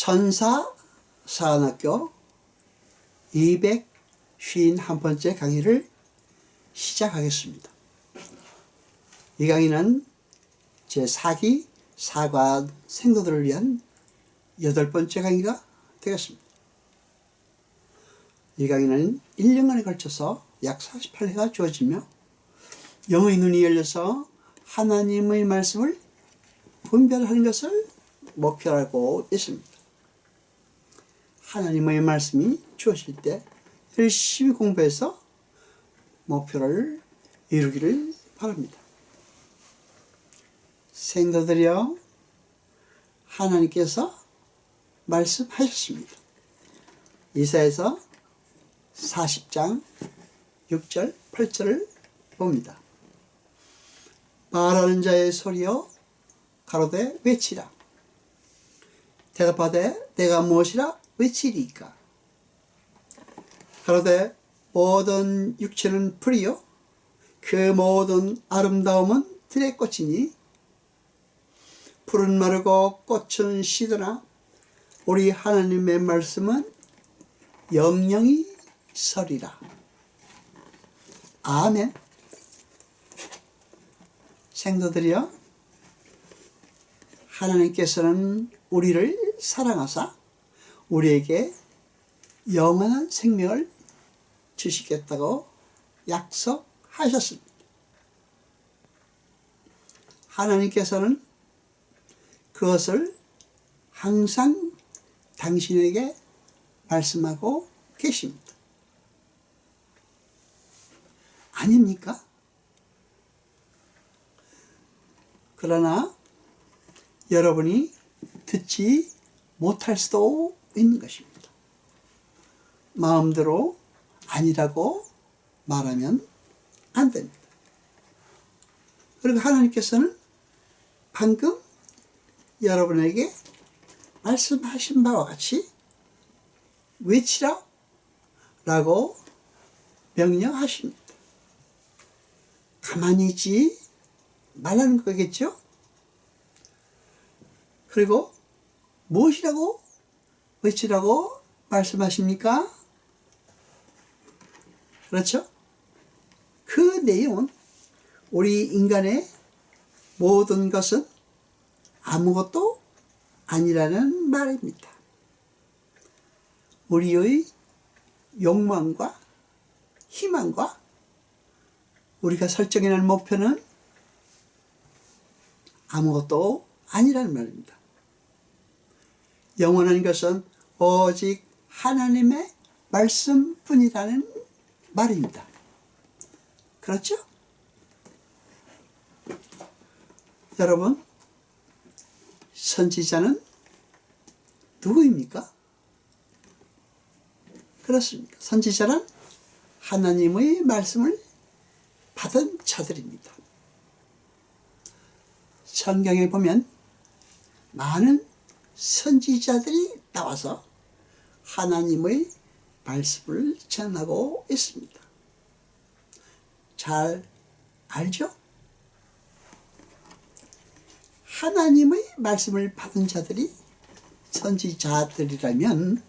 천사사관학교 251번째 강의를 시작하겠습니다. 이 강의는 제4기 사관 생도들을 위한 8번째 강의가 되겠습니다. 이 강의는 1년간에 걸쳐서 약 48회가 주어지며 영의 눈이 열려서 하나님의 말씀을 분별하는 것을 목표로 하고 있습니다. 하나님의 말씀이 주어질 때 열심히 공부해서 목표를 이루기를 바랍니다. 생도들이여, 하나님께서 말씀하셨습니다. 이사야서 40장 6절 8절을 봅니다. 말하는 자의 소리여 가로되 외치라. 대답하되 내가 무엇이라 외치리이까. 가로되 모든 육체는 풀이요 그 모든 아름다움은 들의 꽃이니 풀은 마르고 꽃은 시드나 우리 하나님의 말씀은 영영이 서리라. 아멘. 생도들이여, 하나님께서는 우리를 사랑하사 우리에게 영원한 생명을 주시겠다고 약속하셨습니다. 하나님께서는 그것을 항상 당신에게 말씀하고 계십니다. 아닙니까? 그러나 여러분이 듣지 못할 수도 있는 것입니다. 마음대로 아니라고 말하면 안 됩니다. 그리고 하나님께서는 방금 여러분에게 말씀하신 바와 같이 외치라 라고 명령하십니다. 가만히 있지 말라는 거겠죠? 그리고 무엇이라고 외치라고 말씀하십니까? 그렇죠? 그 내용은 우리 인간의 모든 것은 아무것도 아니라는 말입니다. 우리의 욕망과 희망과 우리가 설정해놓은 목표는 아무것도 아니라는 말입니다. 영원한 것은 오직 하나님의 말씀뿐이라는 말입니다. 그렇죠? 여러분, 선지자는 누구입니까? 그렇습니다. 선지자란 하나님의 말씀을 받은 자들입니다. 성경에 보면 많은 선지자들이 나와서 하나님의 말씀을 전하고 있습니다. 잘 알죠? 하나님의 말씀을 받은 자들이 선지자들이라면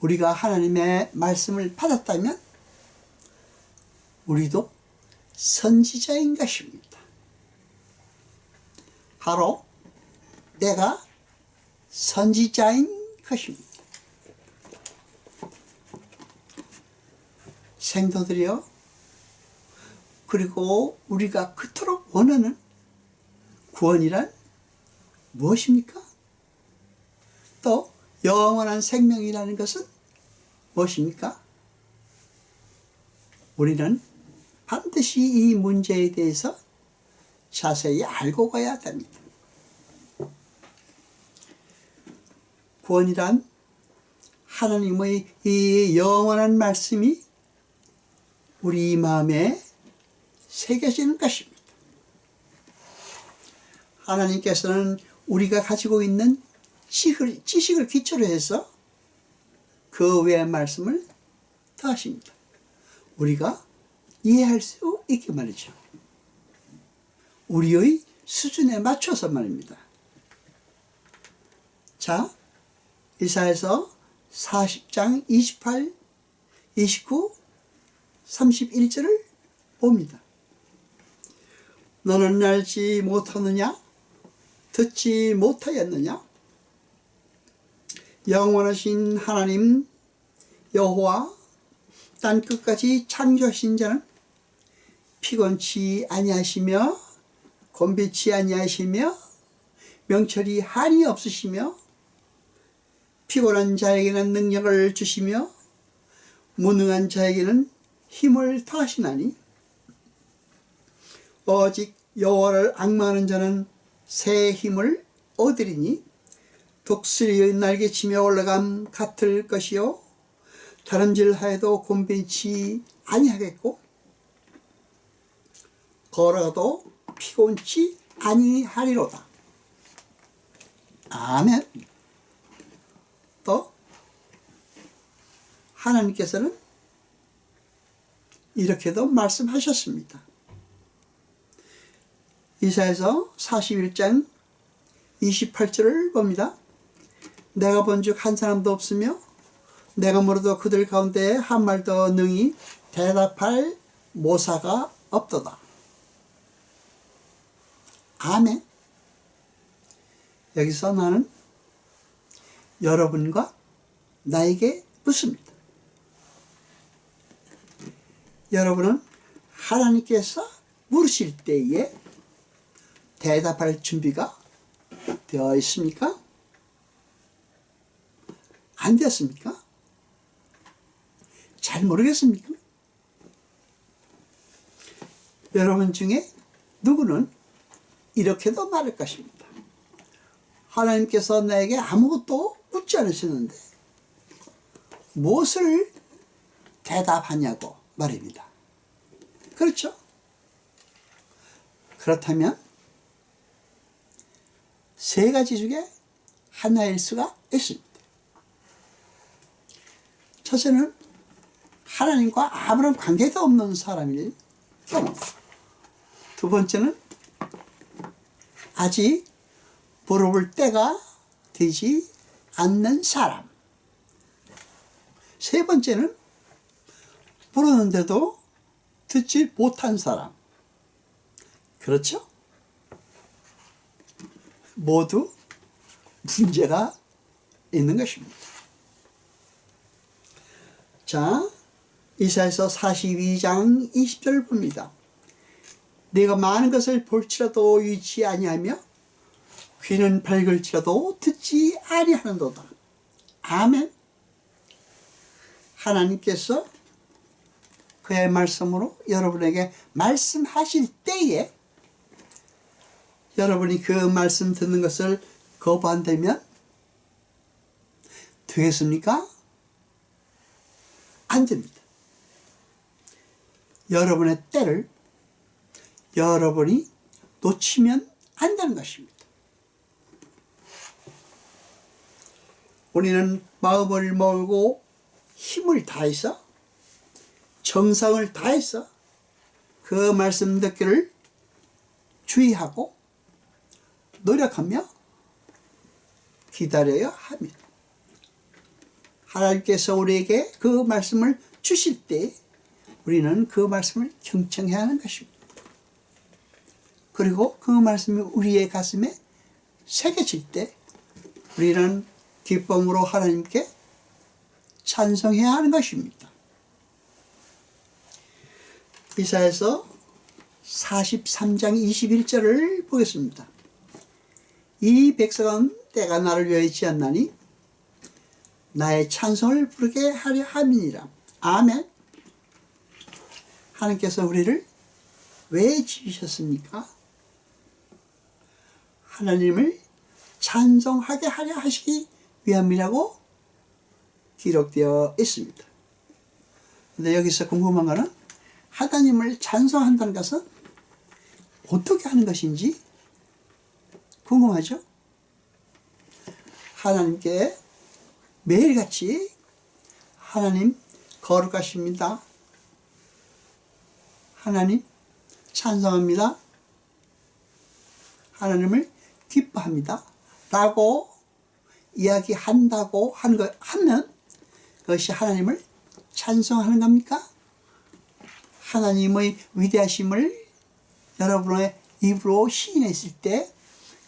우리가 하나님의 말씀을 받았다면 우리도 선지자인 것입니다. 바로 내가 선지자인 것입니다. 생도들이여, 그리고 우리가 그토록 원하는 구원이란 무엇입니까? 또 영원한 생명이라는 것은 무엇입니까? 우리는 반드시 이 문제에 대해서 자세히 알고 가야 합니다. 구원이란 하나님의 이 영원한 말씀이 우리 마음에 새겨지는 것입니다. 하나님께서는 우리가 가지고 있는 지식을 기초로 해서 그 외의 말씀을 더하십니다. 우리가 이해할 수 있게 말이죠. 우리의 수준에 맞춰서 말입니다. 자, 이사야서 40장 28, 29, 31절을 봅니다. 너는 알지 못하느냐? 듣지 못하였느냐? 영원하신 하나님 여호와 땅끝까지 창조하신 자는 피곤치 아니하시며 곤비치 아니하시며 명철이 한이 없으시며 피곤한 자에게는 능력을 주시며 무능한 자에게는 힘을 더하시나니 오직 여호와를 앙망하는 자는 새 힘을 얻으리니 독수리의 날개치며 올라감 같을 것이요 다름질하여도 곤변치 아니하겠고 걸어도 피곤치 아니하리로다. 아멘. 또 하나님께서는 이렇게도 말씀하셨습니다. 이사야서 41장 28절을 봅니다. 내가 본즉 한 사람도 없으며 내가 물어도 그들 가운데 한 말도 능히 대답할 모사가 없도다. 아멘. 여기서 나는 여러분과 나에게 묻습니다. 여러분은 하나님께서 물으실 때에 대답할 준비가 되어 있습니까? 안 되었습니까? 잘 모르겠습니까? 여러분 중에 누구는 이렇게도 말할 것입니다. 하나님께서 나에게 아무것도 묻지 않으셨는데 무엇을 대답하냐고 말입니다. 그렇죠? 그렇다면 세 가지 중에 하나일 수가 있습니다. 첫째는 하나님과 아무런 관계도 없는 사람일 경우, 두 번째는 아직 물어볼 때가 되지 않는 사람, 세 번째는 물었는데도 듣지 못한 사람. 그렇죠? 모두 문제가 있는 것입니다. 자, 이사야서 42장 20절을 봅니다. 내가 많은 것을 볼지라도 유치 아니하며 귀는 밝을지라도 듣지 아니하는도다. 아멘. 하나님께서 그의 말씀으로 여러분에게 말씀하실 때에 여러분이 그 말씀 듣는 것을 거부한다면 되겠습니까? 안 됩니다. 여러분의 때를 여러분이 놓치면 안 되는 것입니다. 우리는 마음을 모으고 힘을 다해서 정성을 다해서 그 말씀 듣기를 주의하고 노력하며 기다려야 합니다. 하나님께서 우리에게 그 말씀을 주실 때 우리는 그 말씀을 경청해야 하는 것입니다. 그리고 그 말씀이 우리의 가슴에 새겨질 때 우리는 기쁨으로 하나님께 찬송해야 하는 것입니다. 이사야서 43장 21절을 보겠습니다. 이 백성은 때가 나를 위하여 있지 않나니 나의 찬송을 부르게 하려 함이니라. 아멘. 하나님께서 우리를 왜 지으셨습니까? 하나님을 찬송하게 하려 하시기 위함이라고 기록되어 있습니다. 근데 여기서 궁금한 거는 하나님을 찬송한다는 것은 어떻게 하는 것인지 궁금하죠? 하나님께 매일같이 하나님 거룩하십니다. 하나님 찬송합니다. 하나님을 기뻐합니다. 라고 이야기한다고 하면 그것이 하나님을 찬송하는 겁니까? 하나님의 위대하심을 여러분의 입으로 시인했을 때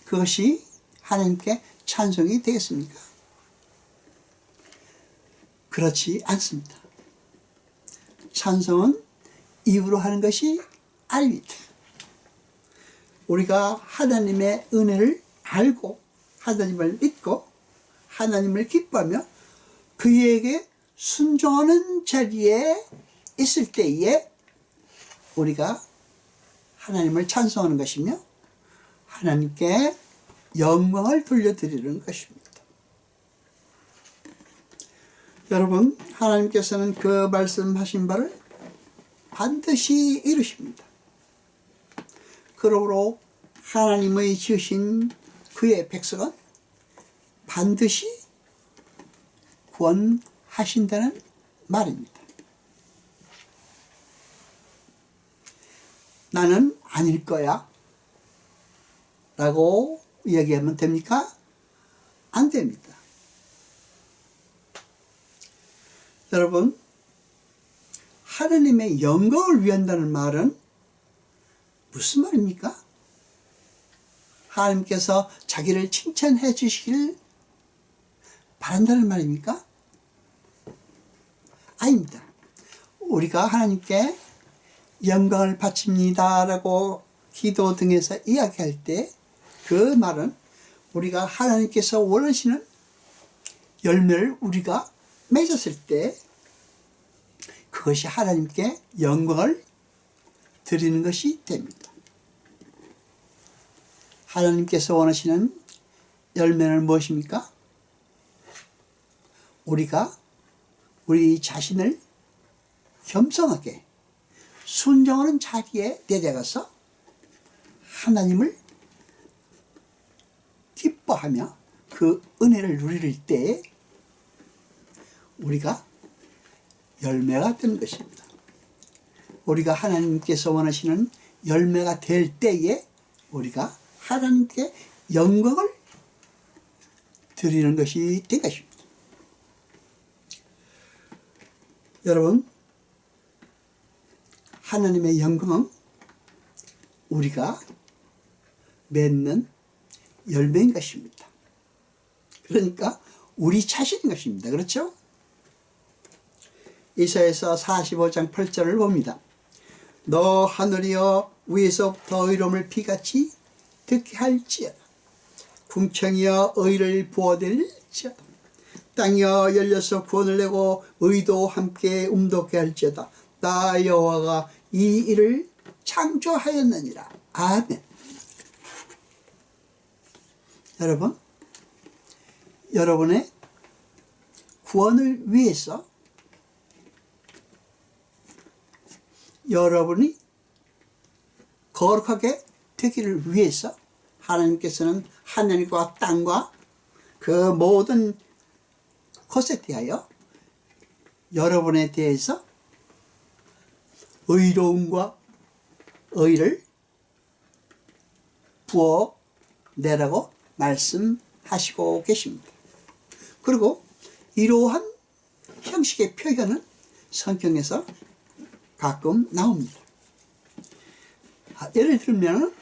그것이 하나님께 찬송이 되겠습니까? 그렇지 않습니다. 찬송은 입으로 하는 것이 아닙니다. 우리가 하나님의 은혜를 알고 하나님을 믿고 하나님을 기뻐하며 그에게 순종하는 자리에 있을 때에 우리가 하나님을 찬송하는 것이며 하나님께 영광을 돌려드리는 것입니다. 여러분, 하나님께서는 그 말씀하신 바를 반드시 이루십니다. 그러므로 하나님의 지으신 그의 백성은 반드시 구원하신다는 말입니다. 나는 아닐 거야 라고 이야기하면 됩니까? 안 됩니다. 여러분, 하나님의 영광을 위한다는 말은 무슨 말입니까? 하나님께서 자기를 칭찬해 주시길 바란다는 말입니까? 아닙니다. 우리가 하나님께 영광을 바칩니다 라고 기도 등에서 이야기할 때 그 말은 우리가 하나님께서 원하시는 열매를 우리가 맺었을 때 그것이 하나님께 영광을 드리는 것이 됩니다. 하나님께서 원하시는 열매는 무엇입니까? 우리가 우리 자신을 겸손하게 순종하는 자리에 내려가서 하나님을 기뻐하며 그 은혜를 누릴 때에 우리가 열매가 되는 것입니다. 우리가 하나님께서 원하시는 열매가 될 때에 우리가 하나님께 영광을 드리는 것이 된 것입니다. 여러분, 하나님의 영광은 우리가 맺는 열매인 것입니다. 그러니까 우리 자신인 것입니다. 그렇죠? 이사야서 45장 8절을 봅니다. 너 하늘이여 위에서부터 의로움을 비같이 듣게 할지어다. 궁창이여 의를 부어댈지어다. 땅이여 열려서 구원을 내고 의도 함께 움돋게 할지어다. 나 여호와가 이 일을 창조하였느니라. 아멘. 여러분, 여러분의 구원을 위해서 여러분이 거룩하게 되기를 위해서 하나님께서는 하늘과 땅과 그 모든 것에 대하여 여러분에 대해서 의로움과 의를 부어내라고 말씀하시고 계십니다. 그리고 이러한 형식의 표현은 성경에서 가끔 나옵니다. 예를 들면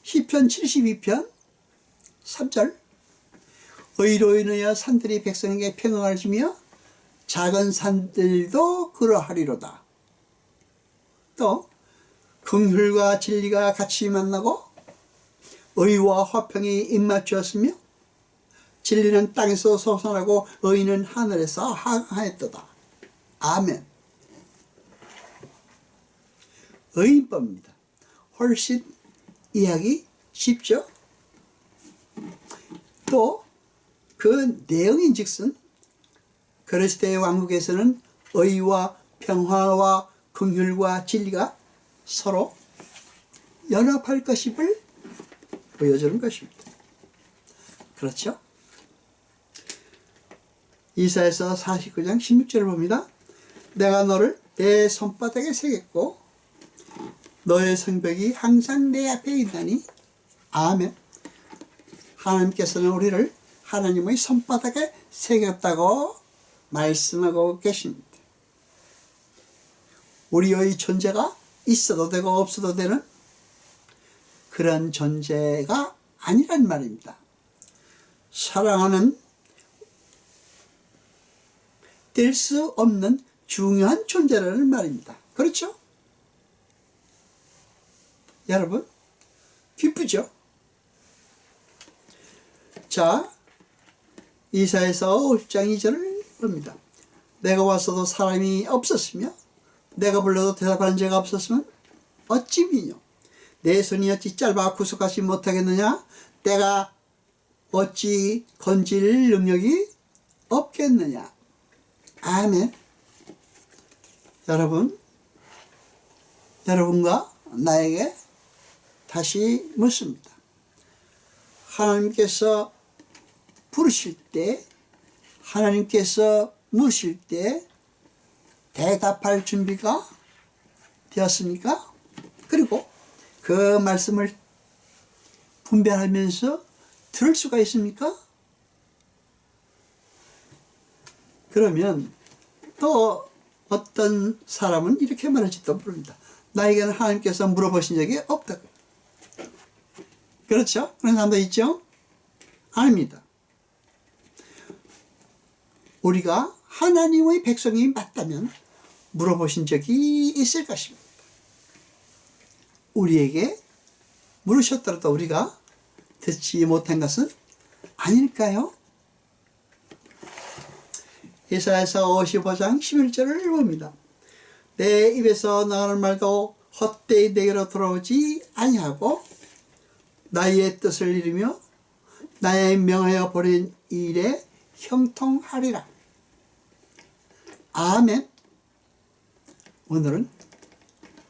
시편 72편 3절 의로 인하여 산들이 백성에게 평강을 주며 작은 산들도 그러하리로다. 또 긍휼과 진리가 같이 만나고 의와 화평이 입맞추었으며 진리는 땅에서 솟아나고 의는 하늘에서 하하였도다. 아멘. 의인법입니다. 훨씬 이해하기 쉽죠? 또 그 내용인즉슨 그리스도의 왕국에서는 의와 평화와 긍휼과 진리가 서로 연합할 것임을 보여주는 것입니다. 그렇죠? 이사야서 49장 16절을 봅니다. 내가 너를 내 손바닥에 새겼고 너의 성벽이 항상 내 앞에 있나니. 아멘. 하나님께서는 우리를 하나님의 손바닥에 새겼다고 말씀하고 계십니다. 우리의 존재가 있어도 되고 없어도 되는 그런 존재가 아니란 말입니다. 사랑하는 될 수 없는 중요한 존재라는 말입니다. 그렇죠? 여러분, 기쁘죠? 자, 이사야서 50장 2절을 봅니다. 내가 왔어도 사람이 없었으며 내가 불러도 대답하는 자가 없었으면 어찌 미뇨. 내 손이 어찌 짧아 구속하지 못하겠느냐. 내가 어찌 건질 능력이 없겠느냐. 아멘. 여러분과 나에게 다시 묻습니다. 하나님께서 부르실 때, 하나님께서 물으실 때 대답할 준비가 되었습니까? 그리고 그 말씀을 분별하면서 들을 수가 있습니까? 그러면 또 어떤 사람은 이렇게 말할지도 모릅니다. 나에게는 하나님께서 물어보신 적이 없다고. 그렇죠? 그런 사람도 있죠? 아닙니다. 우리가 하나님의 백성이 맞다면 물어보신 적이 있을 것입니다. 우리에게 물으셨더라도 우리가 듣지 못한 것은 아닐까요? 이사야서 55장 11절을 봅니다. 내 입에서 나가는 말도 헛되이 내게로 돌아오지 아니하고 나의 뜻을 이루며 나의 명하여 보낸 일에 형통하리라. 아멘. 오늘은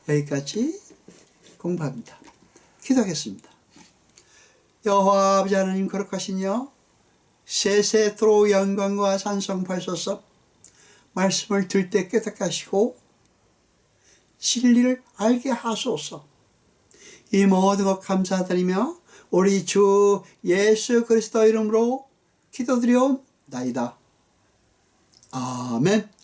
여기까지 공부합니다. 기도하겠습니다. 여호와 아버지 하나님 거룩하시며 세세토록 영광과 찬송 받으소서. 말씀을 들 때 깨닫게 하시고 진리를 알게 하소서. 이 모든 것 감사드리며 우리 주 예수 그리스도 이름으로 기도드리옵나이다. 아멘.